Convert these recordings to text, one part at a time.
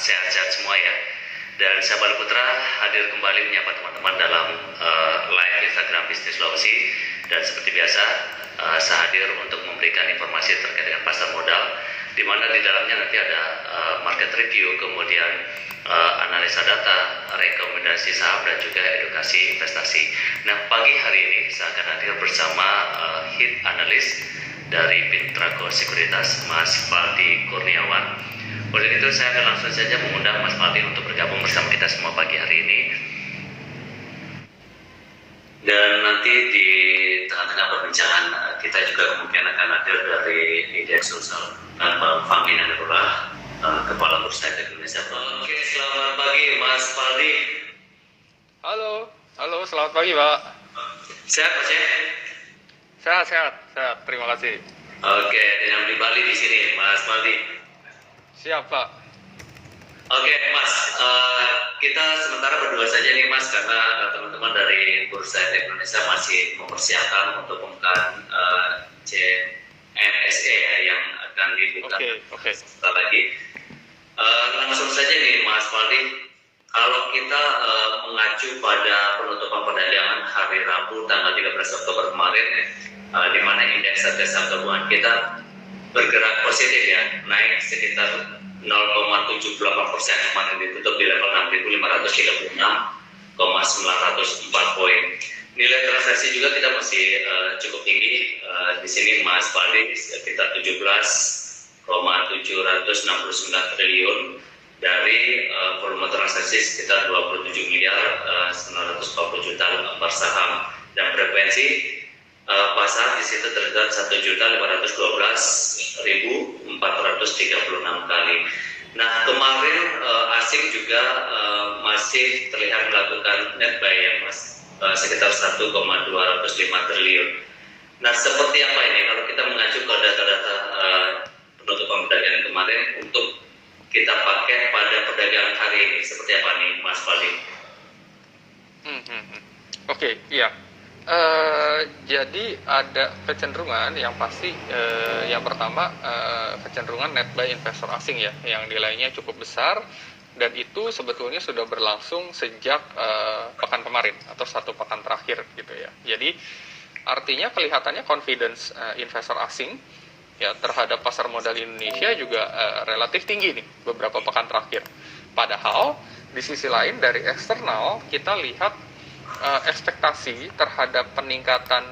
sehat-sehat semua ya. Dan saya Bal Putra hadir kembali menyapa teman-teman dalam live Instagram Bisnis Sulawesi. Dan seperti biasa, saya hadir untuk memberikan informasi terkait dengan pasar modal, di mana di dalamnya nanti ada market review, kemudian analisa data, rekomendasi saham, dan juga edukasi investasi. Nah, pagi hari ini saya akan hadir bersama hit analis dari Pintraco Sekuritas, Mas Faldi Kurniawan. Oleh itu saya akan langsung saja mengundang Mas Faldi untuk bergabung bersama kita semua pagi hari ini. Dan nanti di tengah-tengah perbincangan kita juga kemungkinan akan hadir dari Indeks Sulsel dan Bang Fahmi Nanurullah, Kepala Bursa Efek Indonesia. Oke, selamat pagi Mas Faldi. Halo, selamat pagi Pak. Sehat Mas ya? Sehat, terima kasih. Oke, dengan di Bali di sini Mas Faldi. Siap Pak. Oke Mas, kita sementara berdua saja nih Mas, karena teman-teman dari Bursa Efek Indonesia masih mempersiapkan untuk pembukaan CNSE ya, yang akan dibuka sebentar lagi. Langsung saja nih Mas Faldi, kalau kita mengacu pada penutupan perdagangan hari Rabu tanggal 13 Oktober kemarin, di mana indeks harga saham gabungan kita bergerak positif ya, naik sekitar 0,78%, kemarin ditutup di level 6.536,904 poin. Nilai transaksi juga kita masih cukup tinggi, di sini Mas Faldi sekitar 17,769 triliun dari volume transaksi sekitar 27 miliar 940 juta lembar saham, dan frekuensi pasar di situ terdapat 1.512.436 kali. Nah, kemarin asing juga masih terlihat melakukan net buy ya Mas, sekitar 1,205 triliun. Nah, seperti apa ini kalau kita mengacu ke data-data penutupan perdagangan kemarin untuk kita pakai pada perdagangan hari ini, seperti apa nih Mas Faldi? Oke, iya. Jadi ada kecenderungan yang pasti, yang pertama kecenderungan net buy investor asing ya, yang nilainya cukup besar, dan itu sebetulnya sudah berlangsung sejak pekan kemarin atau satu pekan terakhir gitu ya. Jadi artinya kelihatannya confidence investor asing ya terhadap pasar modal Indonesia juga relatif tinggi nih beberapa pekan terakhir. Padahal di sisi lain dari eksternal kita lihat ekspektasi terhadap pengetatan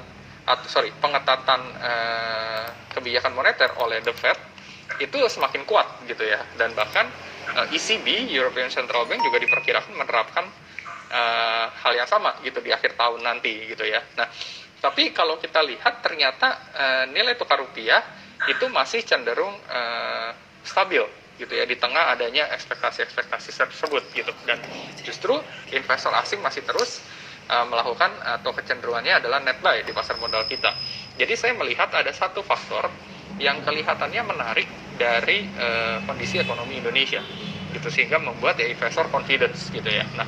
kebijakan moneter oleh The Fed itu semakin kuat gitu ya, dan bahkan ECB, European Central Bank, juga diperkirakan menerapkan hal yang sama gitu di akhir tahun nanti gitu ya. Nah, tapi kalau kita lihat ternyata nilai tukar rupiah itu masih cenderung stabil gitu ya di tengah adanya ekspektasi tersebut gitu, dan justru investor asing masih terus melakukan atau kecenderungannya adalah net buy di pasar modal kita. Jadi saya melihat ada satu faktor yang kelihatannya menarik dari kondisi ekonomi Indonesia gitu, sehingga membuat ya investor confidence gitu ya. Nah,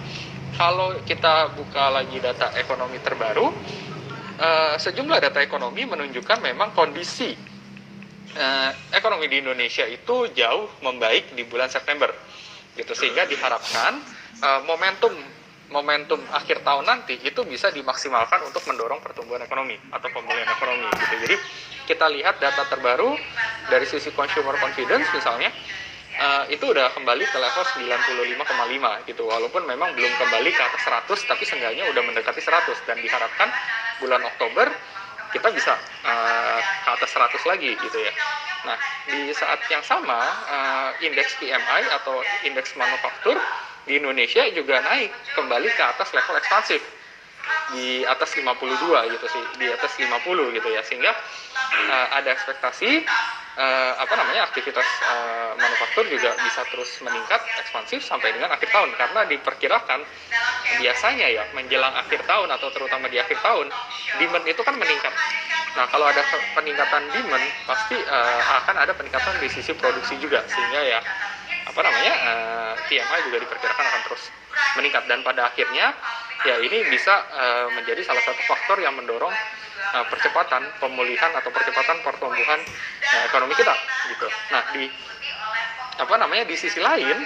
kalau kita buka lagi data ekonomi terbaru, sejumlah data ekonomi menunjukkan memang kondisi ekonomi di Indonesia itu jauh membaik di bulan September gitu, sehingga diharapkan momentum akhir tahun nanti itu bisa dimaksimalkan untuk mendorong pertumbuhan ekonomi atau pemulihan ekonomi gitu. Jadi kita lihat data terbaru dari sisi consumer confidence misalnya, itu udah kembali ke level 95,5 gitu, walaupun memang belum kembali ke atas 100, tapi seenggaknya udah mendekati 100, dan diharapkan bulan Oktober kita bisa ke atas 100 lagi gitu ya. Nah, di saat yang sama indeks PMI atau indeks manufaktur di Indonesia juga naik kembali ke atas level ekspansif di atas 52 gitu sih, di atas 50 gitu ya, sehingga ada ekspektasi aktivitas manufaktur juga bisa terus meningkat ekspansif sampai dengan akhir tahun, karena diperkirakan biasanya ya menjelang akhir tahun atau terutama di akhir tahun demand itu kan meningkat. Nah, kalau ada peningkatan demand pasti akan ada peningkatan di sisi produksi juga, sehingga ya PMI juga diperkirakan akan terus meningkat, dan pada akhirnya ya ini bisa menjadi salah satu faktor yang mendorong percepatan pemulihan atau percepatan pertumbuhan ekonomi kita gitu. Nah, di di sisi lain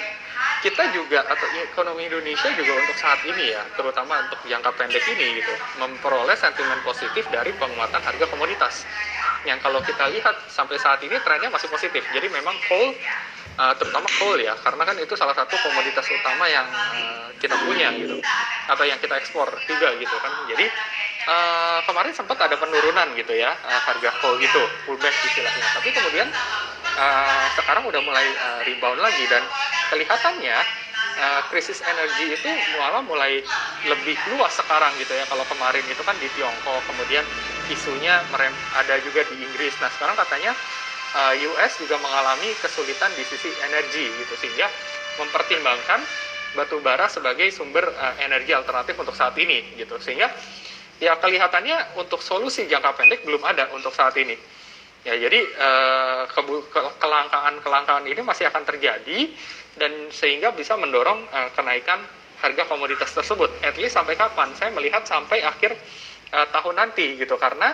kita juga, atau ekonomi Indonesia juga untuk saat ini ya, terutama untuk jangka pendek ini gitu, memperoleh sentimen positif dari penguatan harga komoditas yang kalau kita lihat sampai saat ini trennya masih positif. Jadi memang coal, terutama coal ya, karena kan itu salah satu komoditas utama yang kita punya gitu, atau yang kita ekspor juga gitu kan. Jadi kemarin sempat ada penurunan gitu ya, harga coal itu pullback istilahnya, tapi kemudian sekarang udah mulai rebound lagi, dan kelihatannya krisis energi itu malah mulai lebih luas sekarang gitu ya. Kalau kemarin itu kan di Tiongkok, kemudian isunya ada juga di Inggris. Nah sekarang katanya US juga mengalami kesulitan di sisi energi gitu, sehingga mempertimbangkan batu bara sebagai sumber energi alternatif untuk saat ini gitu. Sehingga ya kelihatannya untuk solusi jangka pendek belum ada untuk saat ini. Ya, jadi kelangkaan ini masih akan terjadi, dan sehingga bisa mendorong kenaikan harga komoditas tersebut. At least sampai kapan? Saya melihat sampai akhir tahun nanti gitu, karena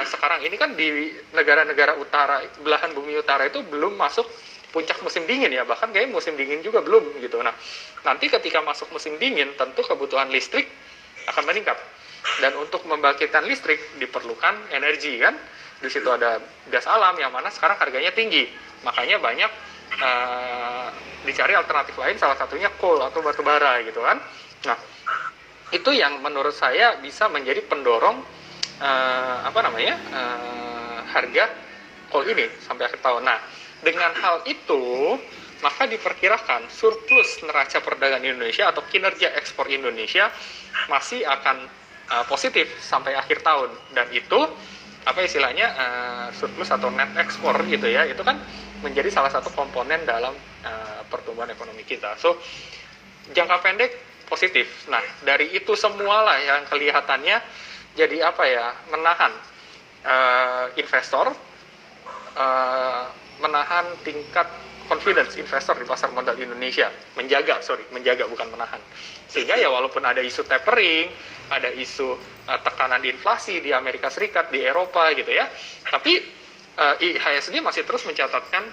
sekarang ini kan di negara-negara utara, belahan bumi utara itu belum masuk puncak musim dingin ya, bahkan kayak musim dingin juga belum gitu. Nah, nanti ketika masuk musim dingin tentu kebutuhan listrik akan meningkat, dan untuk membangkitkan listrik diperlukan energi kan. Di situ ada gas alam yang mana sekarang harganya tinggi, makanya banyak dicari alternatif lain, salah satunya coal atau batu bara gitu kan. Nah itu yang menurut saya bisa menjadi pendorong harga coal ini sampai akhir tahun. Nah dengan hal itu maka diperkirakan surplus neraca perdagangan Indonesia atau kinerja ekspor Indonesia masih akan positif sampai akhir tahun, dan itu surplus atau net ekspor gitu ya, itu kan menjadi salah satu komponen dalam pertumbuhan ekonomi kita. So jangka pendek positif. Nah dari itu semualah yang kelihatannya jadi menahan investor, menahan tingkat confidence investor di pasar modal Indonesia, menjaga bukan menahan, sehingga ya walaupun ada isu tapering, ada isu tekanan inflasi di Amerika Serikat, di Eropa gitu ya, tapi IHSG masih terus mencatatkan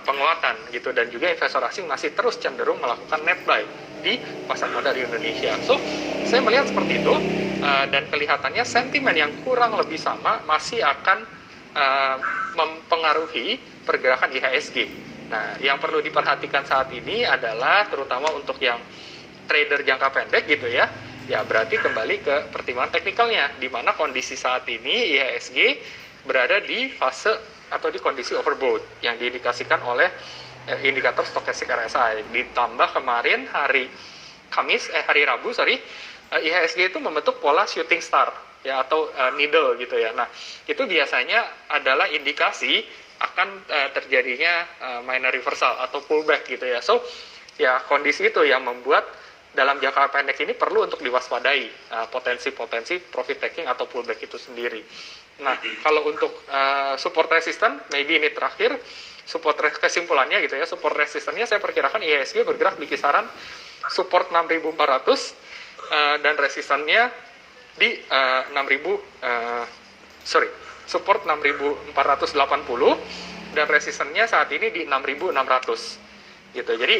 penguatan gitu, dan juga investor asing masih terus cenderung melakukan net buy di pasar modal di Indonesia. So saya melihat seperti itu, dan kelihatannya sentimen yang kurang lebih sama masih akan mempengaruhi pergerakan IHSG. Nah, yang perlu diperhatikan saat ini adalah terutama untuk yang trader jangka pendek gitu ya, ya berarti kembali ke pertimbangan teknikalnya, di mana kondisi saat ini IHSG berada di fase atau di kondisi overbought yang diindikasikan oleh indikator stokastik RSI. Ditambah kemarin hari Rabu IHSG itu membentuk pola shooting star ya, atau needle gitu ya. Nah itu biasanya adalah indikasi akan terjadinya minor reversal atau pullback gitu ya. So ya kondisi itu yang membuat dalam jangka pendek ini perlu untuk diwaspadai potensi-potensi profit taking atau pullback itu sendiri. Nah kalau untuk support resistance, maybe ini terakhir kesimpulannya gitu ya, support resistannya saya perkirakan IHSG bergerak di kisaran support 6.400 dan resistannya di support 6.480 dan resistennya saat ini di 6.600 gitu. Jadi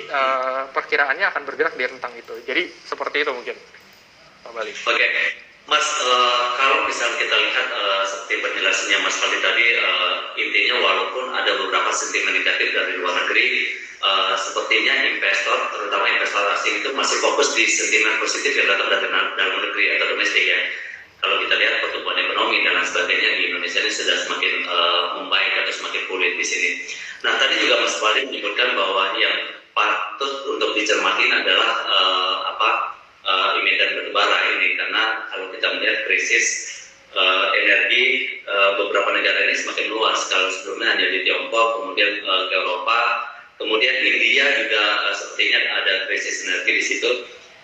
perkiraannya akan bergerak di rentang itu. Jadi seperti itu mungkin Pak Bali. Oke, Mas, kalau misal kita lihat seperti penjelasannya Mas Fali tadi, intinya walaupun ada beberapa sentimen negatif dari luar negeri, sepertinya investor, terutama investor asing itu masih fokus di sentimen positif yang datang dari dalam negeri atau domestik ya. Kalau kita lihat pertumbuhan ekonomi dan lain sebagainya di Indonesia ini sudah semakin membaik atau semakin pulih di sini. Nah tadi juga Mas Fali menyebutkan bahwa yang patut untuk dicermati adalah emiten batubara ini, karena kalau kita melihat krisis energi beberapa negara ini semakin luas. Kalau sebelumnya hanya di Tiongkok, kemudian ke Eropa, kemudian India juga sepertinya ada krisis energi di situ.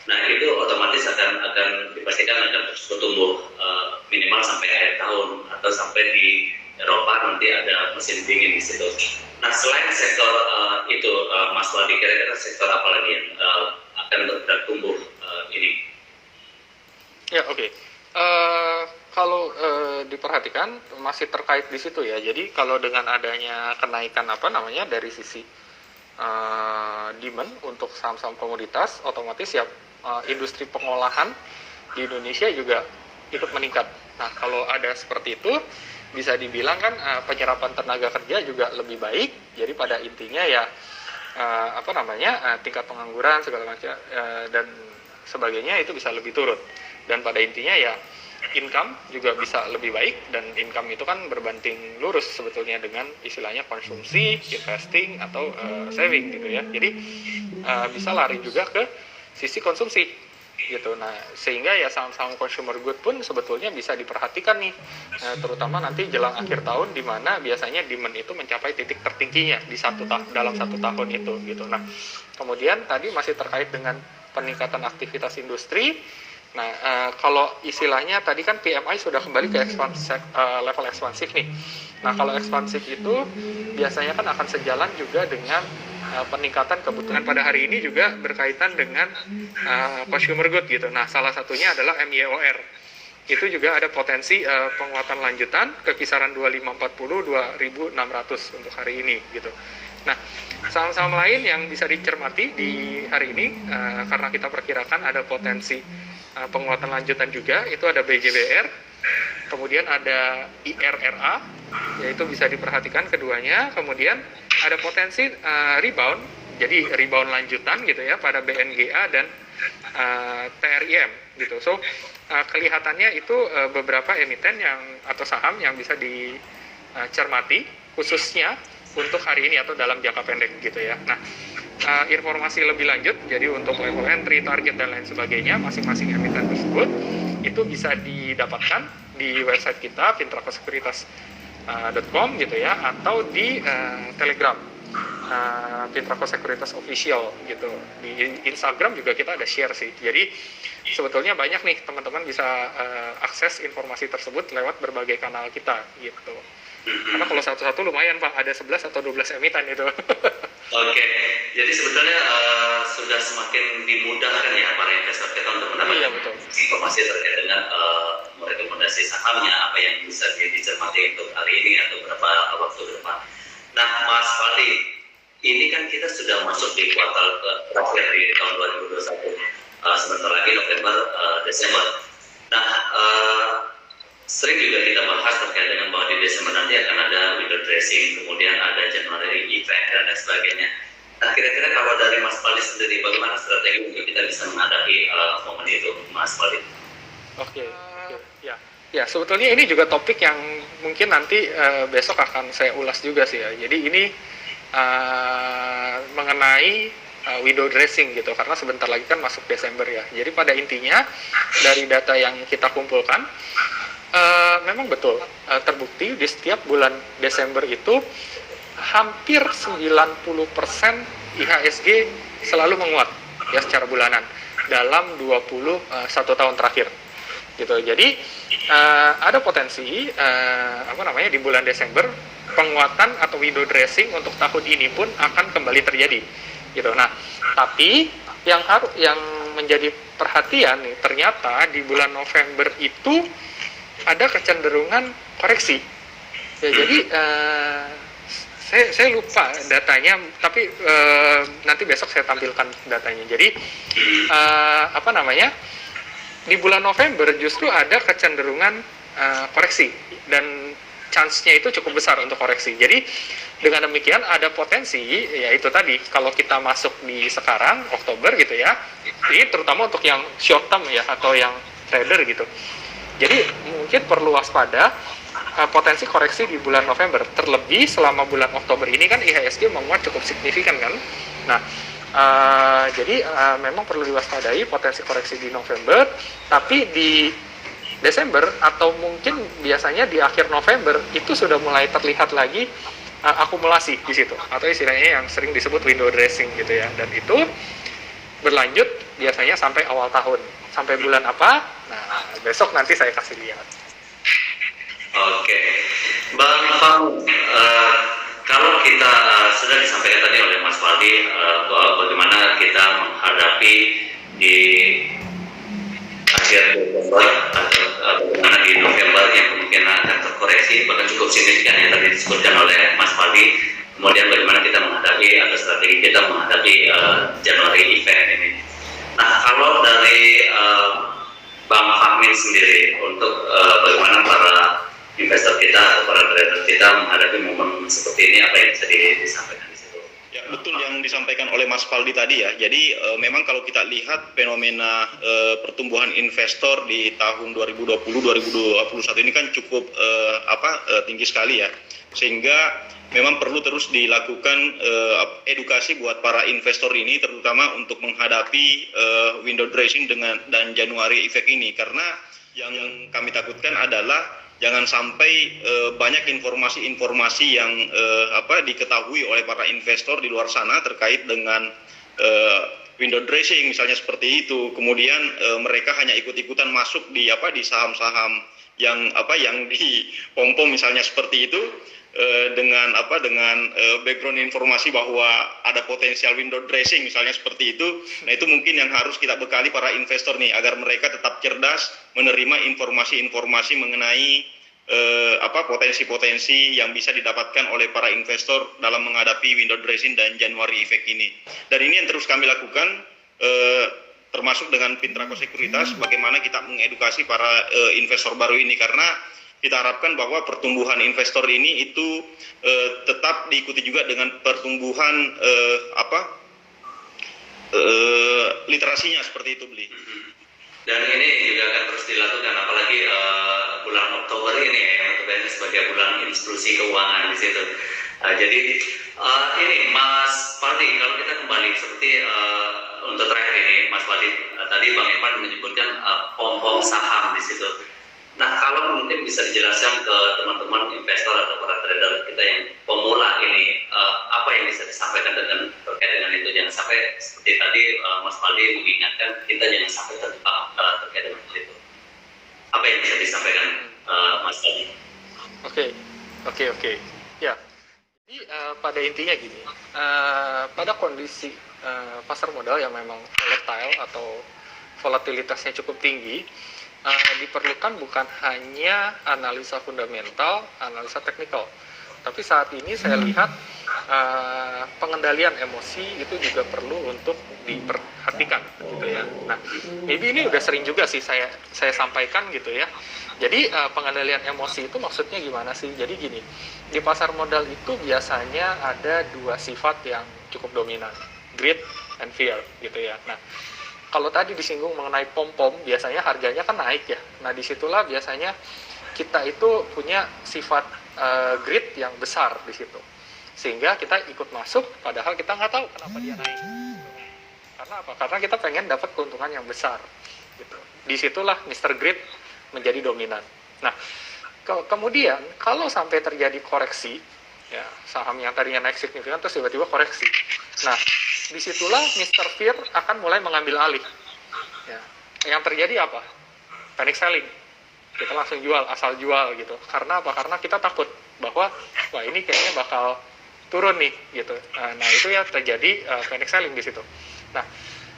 Nah itu otomatis akan dipastikan akan terus bertumbuh minimal sampai akhir tahun, atau sampai di Eropa nanti ada musim dingin di situ. Nah selain sektor itu, Mas Wadi, kira-kira sektor apa lagi yang akan bertumbuh ini? Ya oke. Kalau diperhatikan masih terkait di situ ya. Jadi kalau dengan adanya kenaikan dari sisi demand untuk saham-saham komoditas, otomatis ya industri pengolahan di Indonesia juga ikut meningkat. Nah, kalau ada seperti itu, bisa dibilang kan penyerapan tenaga kerja juga lebih baik. Jadi pada intinya ya tingkat pengangguran segala macam dan sebagainya itu bisa lebih turun. Dan pada intinya ya income juga bisa lebih baik, dan income itu kan berbanding lurus sebetulnya dengan istilahnya konsumsi, investing atau saving gitu ya. Jadi bisa lari juga ke sisi konsumsi gitu. Nah, sehingga ya saham-saham consumer good pun sebetulnya bisa diperhatikan nih, terutama nanti jelang akhir tahun di mana biasanya demand itu mencapai titik tertingginya di dalam satu tahun itu gitu. Nah, kemudian tadi masih terkait dengan peningkatan aktivitas industri. Nah, kalau istilahnya tadi kan PMI sudah kembali ke level ekspansif nih. Nah, kalau ekspansif itu biasanya kan akan sejalan juga dengan peningkatan kebutuhan pada hari ini juga berkaitan dengan consumer good gitu. Nah, salah satunya adalah MYOR. Itu juga ada potensi penguatan lanjutan ke kisaran 2540 2600 untuk hari ini gitu. Nah, saham-saham lain yang bisa dicermati di hari ini karena kita perkirakan ada potensi penguatan lanjutan juga, itu ada BJBR, kemudian ada IRRA, yaitu bisa diperhatikan keduanya. Kemudian ada potensi rebound, jadi rebound lanjutan gitu ya pada BNGA dan TRIM gitu. So kelihatannya itu beberapa emiten atau saham yang bisa dicermati khususnya untuk hari ini atau dalam jangka pendek gitu ya. Nah, informasi lebih lanjut, jadi untuk level entry, target dan lain sebagainya masing-masing emiten tersebut itu bisa didapatkan di website kita pintrakosekuritas.com gitu ya, atau di Telegram Pintrako Sekuritas Official gitu. Di Instagram juga kita ada share sih. Jadi sebetulnya banyak nih teman-teman bisa akses informasi tersebut lewat berbagai kanal kita gitu. Karena kalau satu-satu lumayan Pak, ada 11 atau 12 emiten itu. Oke, jadi sebetulnya sudah semakin dimudahkan ya para investor kita untuk mendapatkan informasi terkait dengan merekomendasi sahamnya, apa yang bisa dicermati untuk hari ini atau beberapa waktu ke depan. Nah, Mas Fadli, ini kan kita sudah masuk di kuartal terakhir di tahun 2021, sebentar lagi November, Desember. Nah, sering juga kita bahas terkait dengan bahwa di Desember nanti akan ada window dressing, kemudian ada January event dan lain sebagainya. Nah, kira-kira kalau dari Mas Fadli sendiri, bagaimana strategi untuk kita bisa menghadapi momen itu, Mas Fadli? Oke. Ya, sebetulnya ini juga topik yang mungkin nanti besok akan saya ulas juga sih ya. Jadi ini mengenai window dressing gitu, karena sebentar lagi kan masuk Desember ya. Jadi pada intinya dari data yang kita kumpulkan, memang betul terbukti di setiap bulan Desember itu hampir 90% IHSG selalu menguat ya secara bulanan dalam 21 tahun terakhir gitu. Jadi ada potensi di bulan Desember penguatan atau window dressing untuk tahun ini pun akan kembali terjadi gitu. Nah, tapi yang menjadi perhatian nih, ternyata di bulan November itu ada kecenderungan koreksi ya. Jadi saya lupa datanya, tapi nanti besok saya tampilkan datanya. Jadi di bulan November justru ada kecenderungan koreksi, dan chance-nya itu cukup besar untuk koreksi. Jadi dengan demikian ada potensi, ya itu tadi, kalau kita masuk di sekarang Oktober gitu ya, ini terutama untuk yang short term ya atau yang trader gitu. Jadi mungkin perlu waspada potensi koreksi di bulan November. Terlebih selama bulan Oktober ini kan IHSG menguat cukup signifikan kan. Nah, jadi memang perlu diwaspadai potensi koreksi di November. Tapi di Desember atau mungkin biasanya di akhir November itu sudah mulai terlihat lagi akumulasi di situ, atau istilahnya yang sering disebut window dressing gitu ya. Dan itu berlanjut biasanya sampai awal tahun. Sampai bulan apa? Nah, besok nanti saya kasih lihat. Oke, Bang Fang, kalau kita sudah disampaikan tadi oleh Mas Fadli bahwa bagaimana kita menghadapi di akhir Desember atau bagaimana di November yang kemungkinan akan terkoreksi bahkan cukup signifikan yang tadi disebutkan oleh Mas Fadli. Kemudian bagaimana kita menghadapi atau strategi kita menghadapi Januari event ini. Nah, kalau dari Bang Fahmi sendiri untuk bagaimana para investor kita atau para trader kita menghadapi momen seperti ini, apa yang bisa disampaikan di situ? Ya, betul yang disampaikan oleh Mas Faldi tadi ya. Jadi memang kalau kita lihat fenomena pertumbuhan investor di tahun 2020-2021 ini kan cukup tinggi sekali ya. Sehingga memang perlu terus dilakukan edukasi buat para investor ini, terutama untuk menghadapi window dressing dan Januari effect ini. Karena yang kami takutkan adalah jangan sampai banyak informasi-informasi yang diketahui oleh para investor di luar sana terkait dengan window dressing misalnya seperti itu. Kemudian mereka hanya ikut-ikutan masuk di saham-saham yang dipom-pom misalnya seperti itu, dengan background informasi bahwa ada potensial window dressing misalnya seperti itu. Nah, itu mungkin yang harus kita bekali para investor nih, agar mereka tetap cerdas menerima informasi-informasi mengenai potensi-potensi yang bisa didapatkan oleh para investor dalam menghadapi window dressing dan January effect ini. Dan ini yang terus kami lakukan, termasuk dengan Pintraco Sekuritas, bagaimana kita mengedukasi para investor baru ini, karena kita harapkan bahwa pertumbuhan investor ini itu tetap diikuti juga dengan pertumbuhan literasinya seperti itu, Bli. Dan ini juga akan terus dilakukan, apalagi bulan Oktober ini ya, yang notabene sebagai bulan institusi keuangan di situ. Jadi ini Mas Faldi, kalau kita kembali seperti untuk terakhir ini Mas Faldi, tadi Bang Irfan menyebutkan pom-pom saham di situ. Nah, kalau mungkin bisa dijelaskan ke teman-teman investor atau para trader kita yang pemula ini, apa yang bisa disampaikan terkait dengan itu? Jangan sampai seperti tadi Mas Faldi mengingatkan, kita jangan sampai terjebak terkait dengan itu. Apa yang bisa disampaikan Mas Faldi? Oke. Ya, jadi pada intinya gini, pada kondisi pasar modal yang memang volatile atau volatilitasnya cukup tinggi, diperlukan bukan hanya analisa fundamental, analisa teknikal, tapi saat ini saya lihat pengendalian emosi itu juga perlu untuk diperhatikan gitu ya. Nah, maybe ini udah sering juga sih saya sampaikan gitu ya. Jadi pengendalian emosi itu maksudnya gimana sih? Jadi gini, di pasar modal itu biasanya ada dua sifat yang cukup dominan, greed and fear gitu ya. Nah, kalau tadi disinggung mengenai pom-pom, biasanya harganya kan naik ya. Nah, disitulah biasanya kita itu punya sifat greed yang besar di situ. Sehingga kita ikut masuk, padahal kita nggak tahu kenapa dia naik. Karena apa? Karena kita pengen dapat keuntungan yang besar. Gitu. Disitulah Mr. Greed menjadi dominan. Nah, kemudian kalau sampai terjadi koreksi, ya saham yang tadinya naik signifikan terus tiba-tiba koreksi. Nah, disitulah Mr. Fear akan mulai mengambil alih. Ya. Yang terjadi apa? Panic selling. Kita langsung jual, asal jual gitu. Karena apa? Karena kita takut bahwa wah ini kayaknya bakal turun nih gitu. Nah itu ya terjadi panic selling di situ. Nah,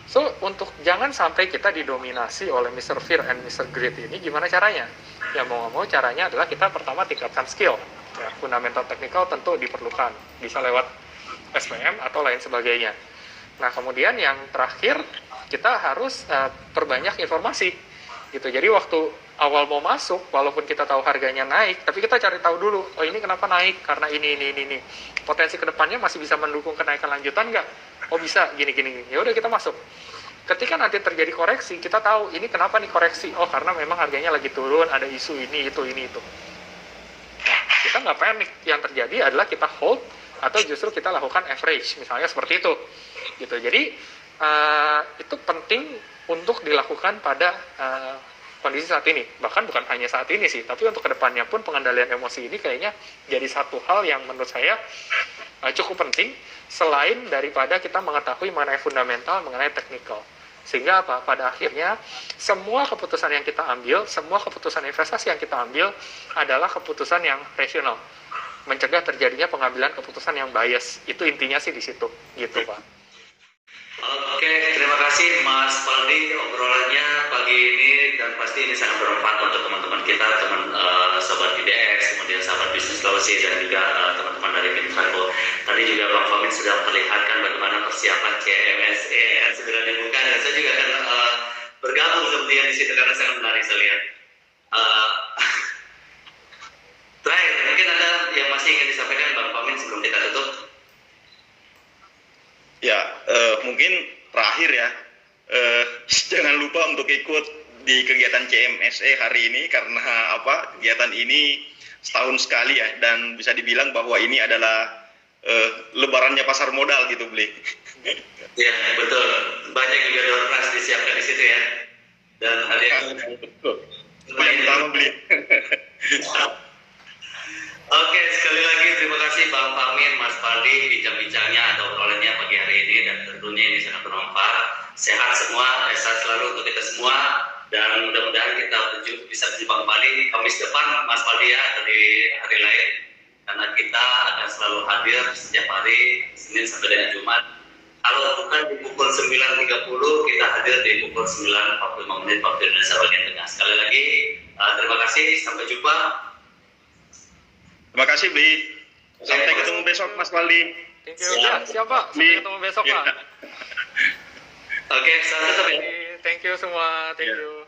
so untuk jangan sampai kita didominasi oleh Mr. Fear and Mr. Greed ini, gimana caranya? Ya mau nggak mau caranya adalah kita pertama tingkatkan skill. Ya, fundamental teknikal tentu diperlukan. Bisa lewat SPM atau lain sebagainya. Nah, kemudian yang terakhir, kita harus perbanyak informasi. Gitu. Jadi waktu awal mau masuk, walaupun kita tahu harganya naik, tapi kita cari tahu dulu, oh ini kenapa naik? Karena ini. Potensi kedepannya masih bisa mendukung kenaikan lanjutan nggak? Oh bisa, gini. Ya udah kita masuk. Ketika nanti terjadi koreksi, kita tahu ini kenapa nih koreksi? Oh karena memang harganya lagi turun, ada isu ini, itu. Nah, kita nggak panik. Yang terjadi adalah kita hold, atau justru kita lakukan average, misalnya seperti itu. Gitu. Jadi itu penting untuk dilakukan pada kondisi saat ini. Bahkan bukan hanya saat ini sih, tapi untuk kedepannya pun pengendalian emosi ini kayaknya jadi satu hal yang menurut saya cukup penting, selain daripada kita mengetahui mengenai fundamental, mengenai teknikal. Sehingga apa? Pada akhirnya semua keputusan yang kita ambil, semua keputusan investasi yang kita ambil adalah keputusan yang rasional, mencegah terjadinya pengambilan keputusan yang bias. Itu intinya sih di situ, gitu Pak. Oke, terima kasih. kasih Mas Paldi obrolannya pagi ini, dan pasti ini sangat bermanfaat untuk teman-teman kita, sobat IDX, kemudian sahabat bisnis Sulawesi, dan juga teman-teman dari Pintrago. Tadi juga Bang Famin sudah memperlihatkan bagaimana persiapan CMSE yang segera dibuka, dan saya juga akan bergabung sepertinya di situ karena sangat menarik saya lihat. Terakhir, mungkin ada yang masih ingin disampaikan Bang Famin sebelum kita tutup? Ya, mungkin terakhir ya, jangan lupa untuk ikut di kegiatan CMSE hari ini, karena apa, kegiatan ini setahun sekali ya, dan bisa dibilang bahwa ini adalah lebarannya pasar modal gitu, Bli. Ya, betul. Banyak juga door prize disiapkan di situ ya. Dan ada yang betul. Yang pertama, Bli. Oke, sekali lagi terima kasih Bang Famin, Mas Paldi, bincang-bincangnya atau obrolannya pagi hari ini, dan tentunya ini sangat bermanfaat. Sehat semua, sehat selalu untuk kita semua, dan mudah-mudahan kita bisa berjumpa kembali Kamis depan, Mas Paldi ya, atau di hari lain, karena kita akan selalu hadir setiap hari Senin sampai dengan Jumat. Kalau bukan di pukul 9.30, kita hadir di pukul 9.45 waktu Indonesia bagian tengah. Sekali lagi, terima kasih, sampai jumpa. Terima kasih, Bli. Sampai ketemu besok, Mas Paldi. Thank you. Ya, siap Pak. Sampai ketemu besok Pak. Oke, sampai ketemu ya. Thank you semua. Thank you.